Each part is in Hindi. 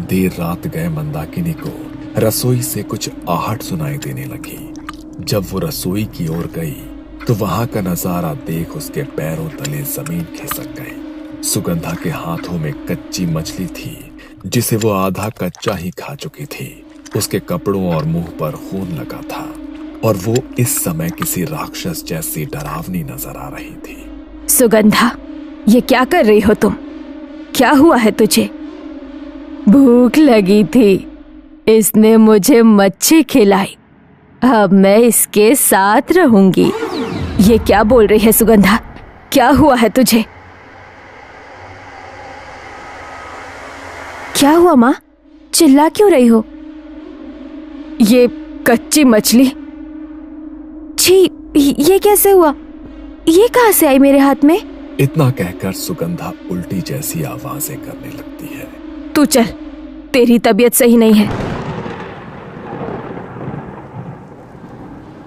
देर रात गए मंदाकिनी को रसोई से कुछ आहट सुनाई देने लगी। जब वो रसोई की ओर गई तो वहां का नजारा देख उसके पैरों तले जमीन खिसक गई। सुगंधा के हाथों में कच्ची मछली थी जिसे वो आधा कच्चा ही खा चुकी थी। उसके कपड़ों और मुंह पर खून लगा था और वो इस समय किसी राक्षस जैसी डरावनी नजर आ रही थी। सुगंधा, ये क्या कर रही हो तुम? क्या हुआ है तुझे? भूख लगी थी, इसने मुझे मच्छी खिलाई, अब मैं इसके साथ रहूंगी। ये क्या बोल रही है सुगंधा? क्या हुआ है तुझे? क्या हुआ माँ? चिल्ला क्यों रही हो? ये कच्ची मछली, छी, ये कैसे हुआ? ये कहाँ से आई मेरे हाथ में? इतना कहकर सुगंधा उल्टी जैसी आवाजें करने लगती है। तू चल, तेरी तबीयत सही नहीं है।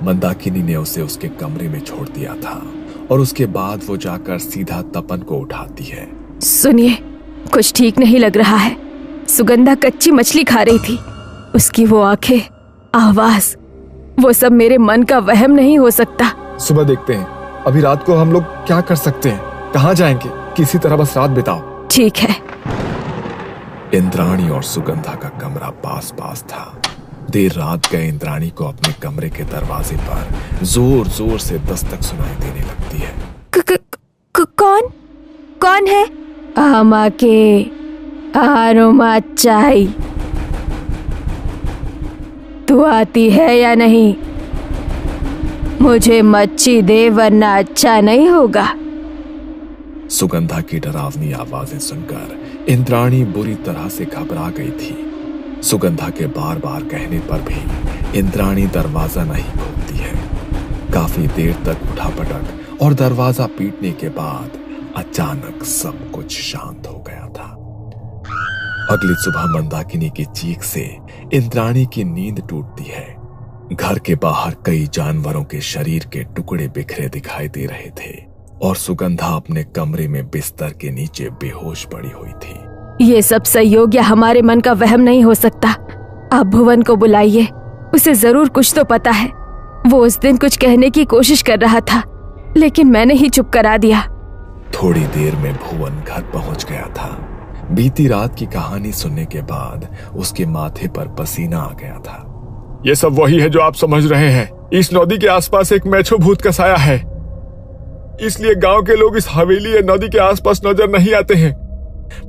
मंदाकिनी ने उसे उसके कमरे में छोड़ दिया था और उसके बाद वो जाकर सीधा तपन को उठाती है। सुनिए, कुछ ठीक नहीं लग रहा है। सुगंधा कच्ची मछली खा रही थी। उसकी वो आंखें, आवाज, वो सब मेरे मन का वहम नहीं हो सकता। सुबह देखते हैं। अभी रात को हम लोग क्या कर सकते हैं? कहाँ जाएंगे? किसी तरह बस रात बिताओ। ठीक है। इंद्राणी और सुगंधा का कमरा पास पास था। देर रात गए इंद्राणी को अपने कमरे के दरवाजे पर जोर जोर से दस्तक सुनाई देने लगती है। कौन है? आमाके आरोमाचाई, तू आती है या नहीं? मुझे मच्छी दे वरना अच्छा नहीं होगा। सुगंधा की डरावनी आवाजें सुनकर इंद्राणी बुरी तरह से घबरा गई थी। सुगंधा के बार बार कहने पर भी इंद्राणी दरवाजा नहीं खोलती है। काफी देर तक उठापटक और दरवाजा पीटने के बाद अचानक सब कुछ शांत हो गया था। अगली सुबह मंदाकिनी की चीख से इंद्राणी की नींद टूटती है। घर के बाहर कई जानवरों के शरीर के टुकड़े बिखरे दिखाई दे रहे थे और सुगंधा अपने कमरे में बिस्तर के नीचे बेहोश पड़ी हुई थी। ये सब संयोग या हमारे मन का वहम नहीं हो सकता। आप भुवन को बुलाइए, उसे जरूर कुछ तो पता है। वो उस दिन कुछ कहने की कोशिश कर रहा था लेकिन मैंने ही चुप करा दिया। थोड़ी देर में भुवन घर पहुंच गया था। बीती रात की कहानी सुनने के बाद उसके माथे पर पसीना आ गया था। ये सब वही है जो आप समझ रहे हैं। इस नदी के आसपास एक मैछो भूत का साया है, इसलिए गांव के लोग इस हवेली या नदी के आसपास नजर नहीं आते हैं।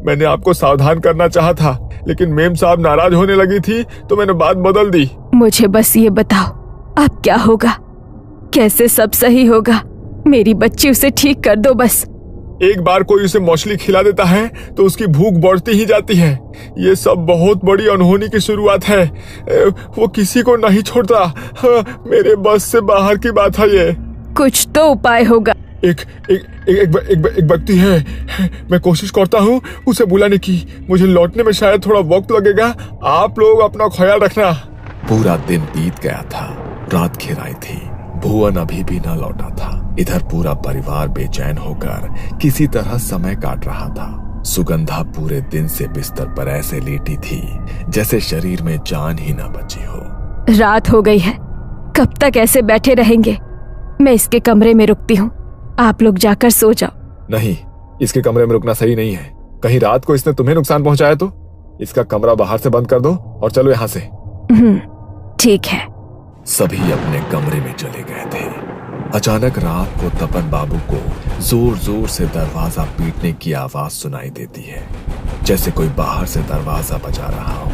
मैंने आपको सावधान करना चाहा था लेकिन मेम साहब नाराज होने लगी थी तो मैंने बात बदल दी। मुझे बस ये बताओ, अब क्या होगा? कैसे सब सही होगा? मेरी बच्ची, उसे ठीक कर दो बस। एक बार कोई उसे मछली खिला देता है तो उसकी भूख बढ़ती ही जाती है। ये सब बहुत बड़ी अनहोनी की शुरुआत है। वो किसी को नहीं छोड़ता। हाँ, मेरे बस से बाहर की बात है ये। कुछ तो उपाय होगा। एक व्यक्ति है, मैं कोशिश करता हूँ उसे बुलाने की। मुझे लौटने में शायद थोड़ा वक्त लगेगा। आप लोग अपना ख्याल रखना। पूरा दिन बीत गया था। रात घिर आई थी। भुवन अभी भी न लौटा था। इधर पूरा परिवार बेचैन होकर किसी तरह समय काट रहा था। सुगंधा पूरे दिन से बिस्तर पर ऐसे लेटी थी जैसे शरीर में जान ही न बची हो। रात हो गई है, कब तक ऐसे बैठे रहेंगे? मैं इसके कमरे में रुकती हूँ, आप लोग जाकर सो जाओ। नहीं, इसके कमरे में रुकना सही नहीं है। कहीं रात को इसने तुम्हें नुकसान पहुंचाया तो? इसका कमरा बाहर से बंद कर दो और चलो यहाँ से। ठीक है। सभी अपने कमरे में चले गए थे। अचानक रात को तपन बाबू को जोर जोर से दरवाजा पीटने की आवाज सुनाई देती है, जैसे कोई बाहर से दरवाजा बजा रहा हो।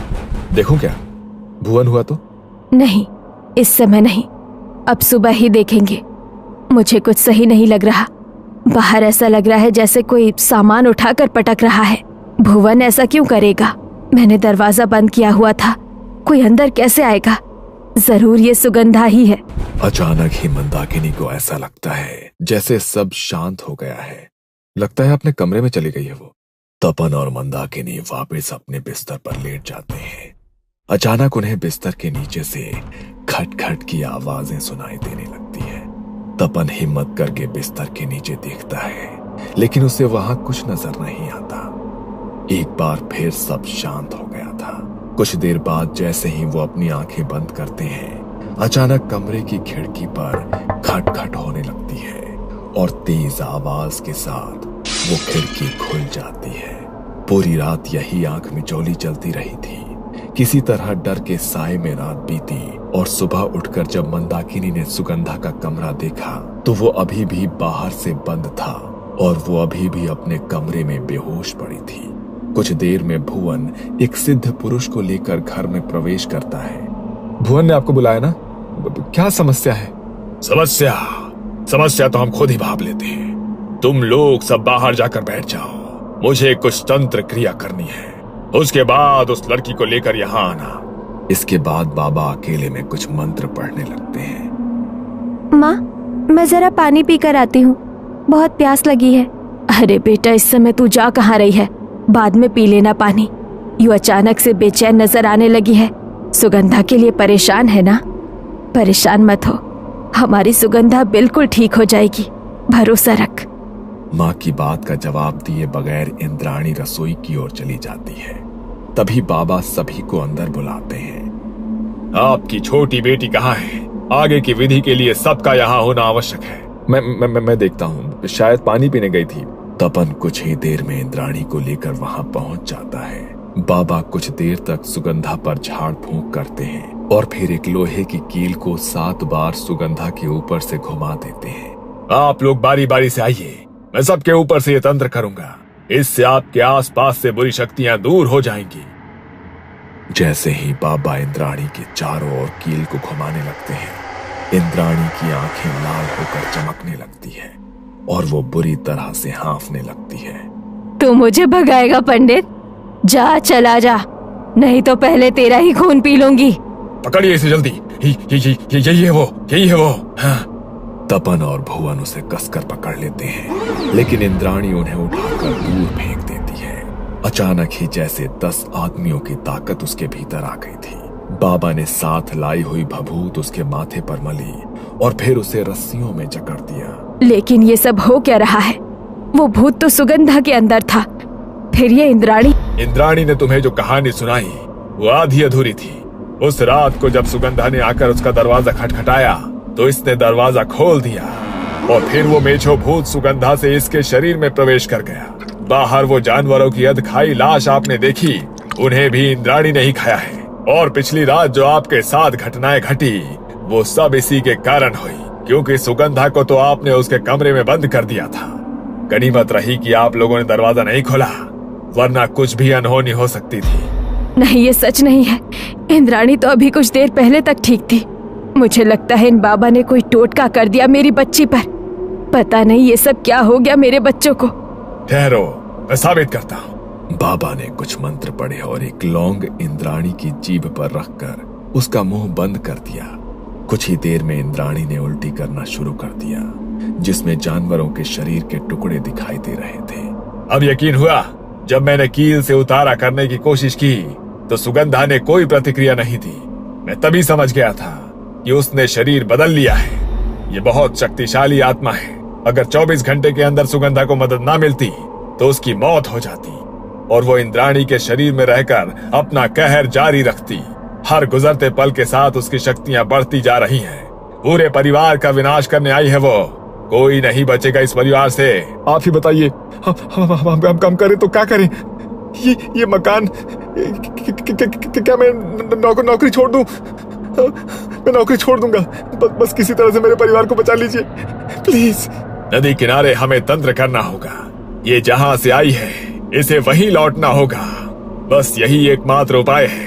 देखो क्या भुवन हुआ तो? नहीं, इस समय नहीं, अब सुबह ही देखेंगे। मुझे कुछ सही नहीं लग रहा। बाहर ऐसा लग रहा है जैसे कोई सामान उठाकर पटक रहा है। भुवन ऐसा क्यों करेगा? मैंने दरवाजा बंद किया हुआ था, कोई अंदर कैसे आएगा? जरूर ये सुगंधा ही है। अचानक ही मंदाकिनी को ऐसा लगता है जैसे सब शांत हो गया है। लगता है अपने कमरे में चली गई है वो। तपन और मंदाकिनी वापस अपने बिस्तर पर लेट जाते हैं। अचानक उन्हें बिस्तर के नीचे से खटखट की आवाजें सुनाई देने लगती है। तपन हिम्मत करके बिस्तर के नीचे देखता है लेकिन उसे वहां कुछ नजर नहीं आता। एक बार फिर सब शांत हो गया था। कुछ देर बाद जैसे ही वो अपनी आंखें बंद करते हैं, अचानक कमरे की खिड़की पर खटखट होने लगती है और तेज आवाज के साथ वो खिड़की खुल जाती है। पूरी रात यही आंख मिचौली चलती रही थी। किसी तरह डर के साए में रात बीती और सुबह उठकर जब मंदाकिनी ने सुगंधा का कमरा देखा तो वो अभी भी बाहर से बंद था और वो अभी भी अपने कमरे में बेहोश पड़ी थी। कुछ देर में भुवन एक सिद्ध पुरुष को लेकर घर में प्रवेश करता है। भुवन ने आपको बुलाया ना? क्या समस्या है? समस्या तो हम खुद ही भाप लेते हैं। तुम लोग सब बाहर जाकर बैठ जाओ, मुझे कुछ तंत्र क्रिया करनी है, उसके बाद उस लड़की को लेकर यहाँ आना। इसके बाद बाबा अकेले में कुछ मंत्र पढ़ने लगते हैं। माँ, मैं जरा पानी पीकर आती हूँ, बहुत प्यास लगी है। अरे बेटा, इस समय तू जा कहाँ रही है? बाद में पी लेना पानी। यू अचानक से बेचैन नजर आने लगी है। सुगंधा के लिए परेशान है ना? परेशान मत हो, हमारी सुगंधा बिल्कुल ठीक हो जाएगी, भरोसा रख। माँ की बात का जवाब दिए बगैर इंद्राणी रसोई की ओर चली जाती है। तभी बाबा सभी को अंदर बुलाते हैं। आपकी छोटी बेटी कहाँ है? आगे की विधि के लिए सबका यहाँ होना आवश्यक है। मैं देखता हूँ, शायद पानी पीने गई थी। तपन कुछ ही देर में इंद्राणी को लेकर वहाँ पहुँच जाता है। बाबा कुछ देर तक सुगंधा पर झाड़ फूंक करते हैं और फिर एक लोहे की कील को 7 बार सुगंधा के ऊपर से घुमा देते हैं। आप लोग बारी बारी से आइए, मैं सबके ऊपर से ये तंत्र करूंगा, इससे आपके आसपास से बुरी शक्तियां दूर हो जाएंगी। जैसे ही बाबा इंद्राणी के चारों ओर कील को घुमाने लगते हैं, इंद्राणी की आंखें लाल होकर चमकने लगती है और वो बुरी तरह से हांफने लगती है। तू मुझे भगाएगा पंडित? जा, चला जा, नहीं तो पहले तेरा ही खून पी लूंगी। पकड़िए इसे जल्दी, यही है वो। हाँ। तपन और भुवन उसे कसकर पकड़ लेते हैं, लेकिन इंद्राणी उन्हें उठाकर दूर फेंक देती है। अचानक ही जैसे 10 आदमियों की ताकत उसके भीतर आ गई थी। बाबा ने साथ लाई हुई भभूत उसके माथे पर मली और फिर उसे रस्सियों में जकड़ दिया। लेकिन ये सब हो क्या रहा है? वो भूत तो सुगंधा के अंदर था, फिर ये इंद्राणी ने तुम्हें जो कहानी सुनाई वो आधी अधूरी थी। उस रात को जब सुगंधा ने आकर उसका दरवाजा खटखटाया तो इसने दरवाजा खोल दिया और फिर वो मेछो भूत सुगंधा से इसके शरीर में प्रवेश कर गया। बाहर वो जानवरों की अधखाई लाश आपने देखी, उन्हें भी इंद्राणी ने ही खाया है। और पिछली रात जो आपके साथ घटनाएं घटी वो सब इसी के कारण हुई, क्योंकि सुगंधा को तो आपने उसके कमरे में बंद कर दिया था। गनीमत रही कि आप लोगों ने दरवाजा नहीं खोला, वरना कुछ भी अनहोनी हो सकती थी। नहीं, ये सच नहीं है। इंद्राणी तो अभी कुछ देर पहले तक ठीक थी। मुझे लगता है इन बाबा ने कोई टोटका कर दिया मेरी बच्ची पर। पता नहीं ये सब क्या हो गया मेरे बच्चों को। ठहरो, मैं साबित करता हूँ। बाबा ने कुछ मंत्र पढ़े और एक लौंग इंद्राणी की जीभ पर रखकर उसका मुंह बंद कर दिया। कुछ ही देर में इंद्राणी ने उल्टी करना शुरू कर दिया, जिसमें जानवरों के शरीर के टुकड़े दिखाई दे रहे थे। अब यकीन हुआ, जब मैंने कील से उतारा करने की कोशिश की तो सुगंधा ने कोई प्रतिक्रिया नहीं दी। मैं तभी समझ गया था कि उसने शरीर बदल लिया है। ये बहुत शक्तिशाली आत्मा है। अगर 24 घंटे के अंदर सुगंधा को मदद ना मिलती तो उसकी मौत हो जाती और वो इंद्राणी के शरीर में रहकर अपना कहर जारी रखती। हर गुजरते पल के साथ उसकी शक्तियां बढ़ती जा रही हैं। पूरे परिवार का विनाश करने आई है वो। कोई नहीं बचेगा इस परिवार से। आप ही बताइए, हम कम करें तो क्या करें? ये मकान क्या मैं नौकरी छोड़ दूं? मैं नौकरी छोड़ दूंगा। बस किसी तरह से मेरे परिवार को बचा लीजिए प्लीज। नदी किनारे हमें तंत्र करना होगा। ये जहां से आई है इसे वहीं लौटना होगा। बस यही एकमात्र उपाय है।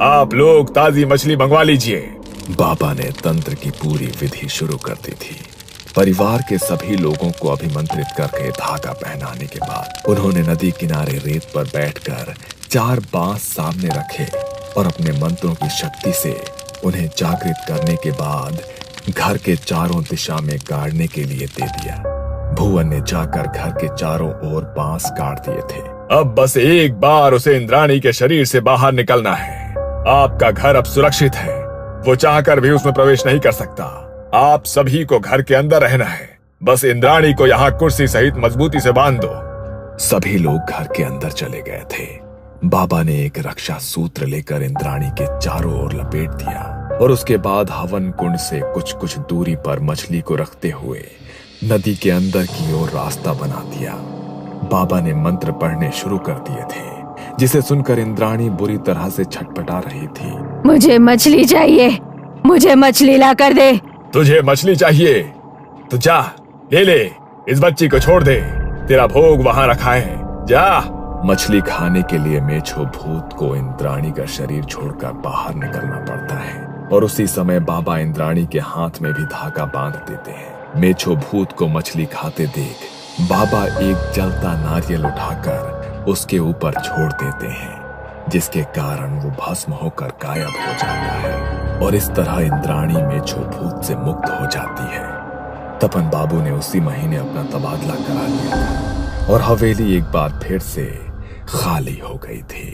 आप लोग ताजी मछली मंगवा लीजिए। बाबा ने तंत्र की पूरी विधि शुरू कर दी थी। परिवार के सभी लोगों को अभिमंत्रित करके धागा पहनाने के बाद उन्होंने नदी किनारे रेत पर बैठकर 4 बांस सामने रखे और अपने मंत्रों की शक्ति से उन्हें जागृत करने के बाद घर के चारों दिशा में गाड़ने के लिए दे दिया। भुवन ने जाकर घर के चारों ओर बांस काट दिए थे। अब बस एक बार उसे इंद्राणी के शरीर से बाहर निकलना है। आपका घर अब सुरक्षित है। वो चाहकर भी उसमें प्रवेश नहीं कर सकता। आप सभी को घर के अंदर रहना है। बस इंद्राणी को यहाँ कुर्सी सहित मजबूती से बांध दो। सभी लोग घर के अंदर चले गए थे। बाबा ने एक रक्षा सूत्र लेकर इंद्राणी के चारों ओर लपेट दिया और उसके बाद हवन कुंड से कुछ कुछ दूरी पर मछली को रखते हुए नदी के अंदर की ओर रास्ता बना दिया। बाबा ने मंत्र पढ़ने शुरू कर दिए थे, जिसे सुनकर इंद्राणी बुरी तरह से छटपटा रही थी। मुझे मछली चाहिए, मुझे मछली ला कर दे। तुझे मछली चाहिए तो जा ले, इस बच्ची को छोड़ दे, तेरा भोग वहां रखा है, जा। मछली खाने के लिए मेछो भूत को इंद्राणी का शरीर छोड़कर बाहर निकलना पड़ता है और उसी समय बाबा इंद्राणी के हाथ में भी धागा बांध देते हैं। मेछो भूत को मछली खाते देख बाबा एक जलता नारियल उठाकर उसके ऊपर छोड़ देते हैं, जिसके कारण वो भस्म होकर गायब हो जाता है और इस तरह इंद्राणी मेछो भूत से मुक्त हो जाती है। तपन बाबू ने उसी महीने अपना तबादला करा लिया था और हवेली एक बार फिर से खाली हो गई थी।